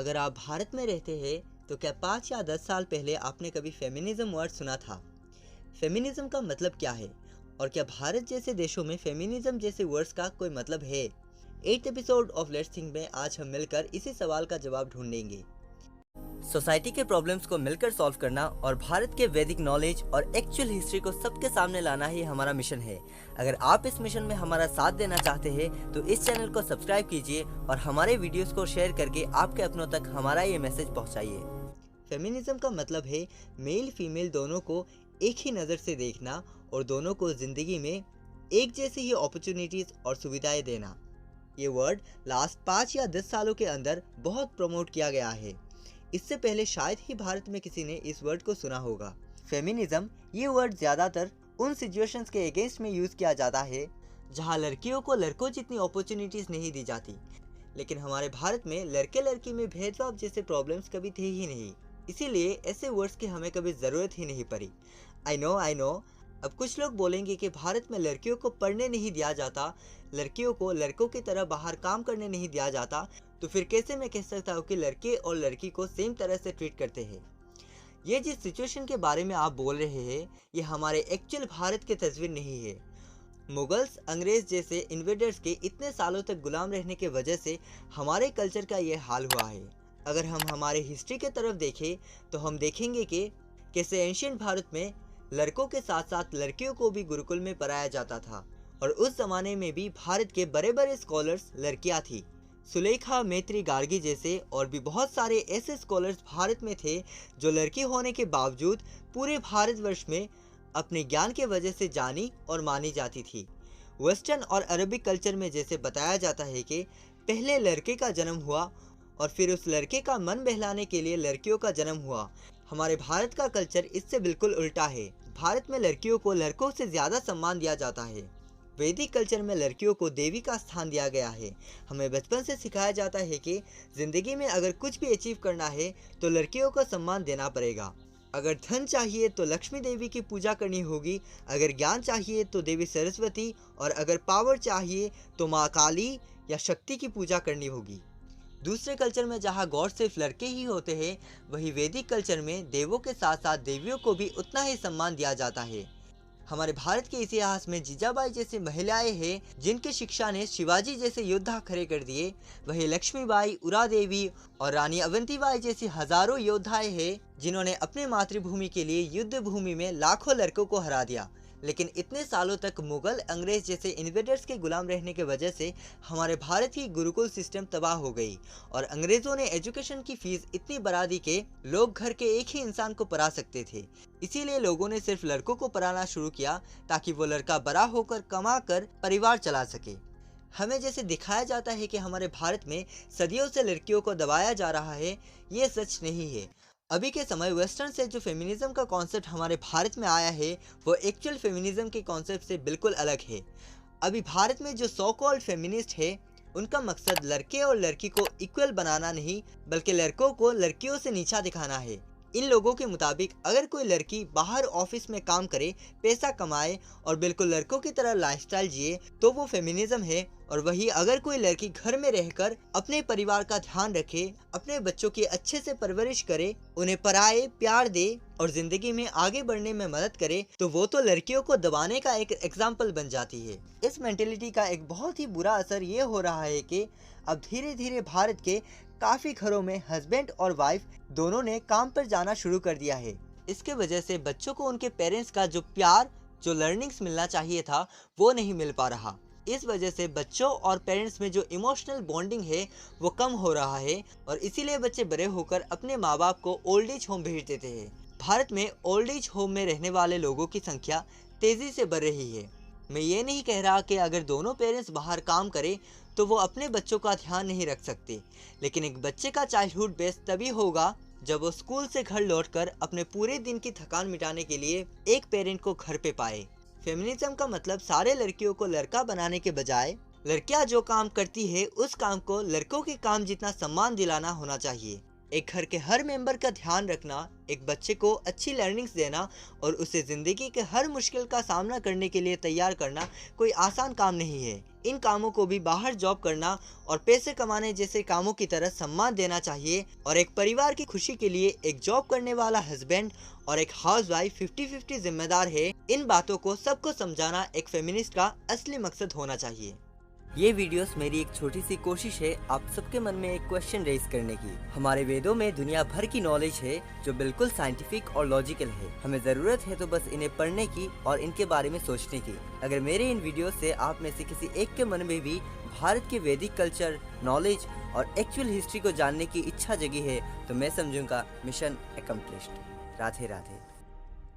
अगर आप भारत में रहते हैं तो क्या 5 या 10 साल पहले आपने कभी फेमिनिज्म वर्ड सुना था? फेमिनिज्म का मतलब क्या है और क्या भारत जैसे देशों में फेमिनिज्म जैसे वर्ड्स का कोई मतलब है? 8th episode of let's think में आज हम मिलकर इसी सवाल का जवाब ढूंढेंगे। सोसाइटी के प्रॉब्लम्स को मिलकर सॉल्व करना और भारत के वैदिक नॉलेज और एक्चुअल हिस्ट्री को सबके सामने लाना ही हमारा मिशन है। अगर आप इस मिशन में हमारा साथ देना चाहते हैं तो इस चैनल को सब्सक्राइब कीजिए और हमारे वीडियोस को शेयर करके आपके अपनों तक हमारा ये मैसेज पहुंचाइए। फेमिनिज्म का मतलब है मेल फीमेल दोनों को एक ही नज़र से देखना और दोनों को ज़िंदगी में एक जैसी ही अपॉर्चुनिटीज़ और सुविधाएं देना। ये वर्ड लास्ट 5 या 10 सालों के अंदर बहुत प्रमोट किया गया है। इससे पहले शायद ही भारत में किसी ने इस वर्ड को सुना होगा। फेमिनिज्म ये वर्ड ज़्यादातर उन सिचुएशंस के अगेंस्ट में यूज़ किया जाता है जहां लड़कियों को लड़कों जितनी अपॉर्चुनिटीज़ नहीं दी जाती। लेकिन हमारे भारत में लड़के लड़की में भेदभाव जैसे प्रॉब्लम्स कभी थे ही नहीं, इसीलिए ऐसे वर्ड्स की हमें कभी ज़रूरत ही नहीं पड़ी। आई नो अब कुछ लोग बोलेंगे कि भारत में लड़कियों को पढ़ने नहीं दिया जाता, लड़कियों को लड़कों की तरह बाहर काम करने नहीं दिया जाता, तो फिर कैसे मैं कह सकता हूँ कि लड़के और लड़की को सेम तरह से ट्रीट करते हैं। ये जिस सिचुएशन के बारे में आप बोल रहे हैं ये हमारे एक्चुअल भारत की तस्वीर नहीं है। मुगल्स अंग्रेज जैसे इन्वेडर्स के इतने सालों तक गुलाम रहने की वजह से हमारे कल्चर का ये हाल हुआ है। अगर हम हमारे हिस्ट्री की तरफ देखें तो हम देखेंगे कि कैसे एंशियंट भारत में लड़कों के साथ साथ लड़कियों को भी गुरुकुल में पढ़ाया जाता था और उस जमाने में भी भारत के बड़े बड़े स्कॉलर्स लड़कियां थी। सुलेखा मैत्री गार्गी जैसे और भी बहुत सारे ऐसे स्कॉलर्स भारत में थे जो लड़की होने के बावजूद पूरे भारतवर्ष में अपने ज्ञान के वजह से जानी और मानी जाती थी। वेस्टर्न और अरबिक कल्चर में जैसे बताया जाता है कि पहले लड़के का जन्म हुआ और फिर उस लड़के का मन बहलाने के लिए लड़कियों का जन्म हुआ। हमारे भारत का कल्चर इससे बिल्कुल उल्टा है। भारत में लड़कियों को लड़कों से ज़्यादा सम्मान दिया जाता है। वैदिक कल्चर में लड़कियों को देवी का स्थान दिया गया है। हमें बचपन से सिखाया जाता है कि ज़िंदगी में अगर कुछ भी अचीव करना है तो लड़कियों को सम्मान देना पड़ेगा। अगर धन चाहिए तो लक्ष्मी देवी की पूजा करनी होगी, अगर ज्ञान चाहिए तो देवी सरस्वती और अगर पावर चाहिए तो माँ काली या शक्ति की पूजा करनी होगी। दूसरे कल्चर में जहाँ गॉड सिर्फ लड़के ही होते हैं, वही वैदिक कल्चर में देवों के साथ साथ देवियों को भी उतना ही सम्मान दिया जाता है। हमारे भारत के इतिहास में जीजाबाई जैसी महिलाएं हैं जिनकी शिक्षा ने शिवाजी जैसे योद्धा खड़े कर दिए। वही लक्ष्मीबाई, उरा देवी और रानी अवंतीबाई जैसी हजारों योद्धाएं हैं जिन्होंने अपने मातृभूमि के लिए युद्ध भूमि में लाखों लड़कों को हरा दिया। लेकिन इतने सालों तक मुगल अंग्रेज जैसे इन्वेडर्स के गुलाम रहने की वजह से हमारे भारत की गुरुकुल सिस्टम तबाह हो गई और अंग्रेजों ने एजुकेशन की फीस इतनी बढ़ा दी कि लोग घर के एक ही इंसान को पढ़ा सकते थे। इसीलिए लोगों ने सिर्फ लड़कों को पढ़ाना शुरू किया ताकि वो लड़का बड़ा होकर कमा कर परिवार चला सके। हमें जैसे दिखाया जाता है कि हमारे भारत में सदियों से लड़कियों को दबाया जा रहा है, ये सच नहीं है। अभी के समय वेस्टर्न से जो फेमिनिज्म का कॉन्सेप्ट हमारे भारत में आया है वो एक्चुअल फेमिनिज्म के कॉन्सेप्ट से बिल्कुल अलग है। अभी भारत में जो सो कॉल्ड फेमिनिस्ट है उनका मकसद लड़के और लड़की को इक्वल बनाना नहीं बल्कि लड़कों को लड़कियों से नीचा दिखाना है। इन लोगों के मुताबिक अगर कोई लड़की बाहर ऑफिस में काम करे, पैसा कमाए और बिल्कुल लड़कों की तरह लाइफस्टाइल जिए तो वो फेमिनिज्म है। और वही अगर कोई लड़की घर में रहकर अपने परिवार का ध्यान रखे, अपने बच्चों की अच्छे से परवरिश करे, उन्हें पढ़ाए, प्यार दे और जिंदगी में आगे बढ़ने में मदद करे तो वो तो लड़कियों को दबाने का एक एग्जाम्पल बन जाती है। इस मेंटेलिटी का एक बहुत ही बुरा असर ये हो रहा है कि अब धीरे धीरे भारत के काफ़ी घरों में हस्बैंड और वाइफ दोनों ने काम पर जाना शुरू कर दिया है। इसके वजह से बच्चों को उनके पेरेंट्स का जो प्यार, जो लर्निंग्स मिलना चाहिए था वो नहीं मिल पा रहा। इस वजह से बच्चों और पेरेंट्स में जो इमोशनल बॉन्डिंग है वो कम हो रहा है और इसीलिए बच्चे बड़े होकर अपने माँ बाप को ओल्ड एज होम भेज देते हैं। भारत में ओल्ड एज होम में रहने वाले लोगों की संख्या तेज़ी से बढ़ रही है। मैं ये नहीं कह रहा कि अगर दोनों पेरेंट्स बाहर काम करें तो वो अपने बच्चों का ध्यान नहीं रख सकते, लेकिन एक बच्चे का चाइल्डहुड बेस्ट तभी होगा जब वो स्कूल से घर लौटकर अपने पूरे दिन की थकान मिटाने के लिए एक पेरेंट को घर पे पाए। फेमिनिज्म का मतलब सारे लड़कियों को लड़का बनाने के बजाय लड़कियां जो काम करती है उस काम को लड़कों के काम जितना सम्मान दिलाना होना चाहिए। एक घर के हर मेंबर का ध्यान रखना, एक बच्चे को अच्छी लर्निंग्स देना और उसे ज़िंदगी के हर मुश्किल का सामना करने के लिए तैयार करना कोई आसान काम नहीं है। इन कामों को भी बाहर जॉब करना और पैसे कमाने जैसे कामों की तरह सम्मान देना चाहिए और एक परिवार की खुशी के लिए एक जॉब करने वाला हस्बैंड और एक हाउसवाइफ 50-50 जिम्मेदार है। इन बातों को सबको समझाना एक फेमिनिस्ट का असली मकसद होना चाहिए। ये वीडियोस मेरी एक छोटी सी कोशिश है आप सबके मन में एक क्वेश्चन रेज करने की। हमारे वेदों में दुनिया भर की नॉलेज है जो बिल्कुल साइंटिफिक और लॉजिकल है। हमें ज़रूरत है तो बस इन्हें पढ़ने की और इनके बारे में सोचने की। अगर मेरे इन वीडियो से आप में से किसी एक के मन में भी भारत के वैदिक कल्चर, नॉलेज और एक्चुअल हिस्ट्री को जानने की इच्छा जगी है तो मैं समझूंगा मिशन एकम्प्लिश्ड। राधे राधे।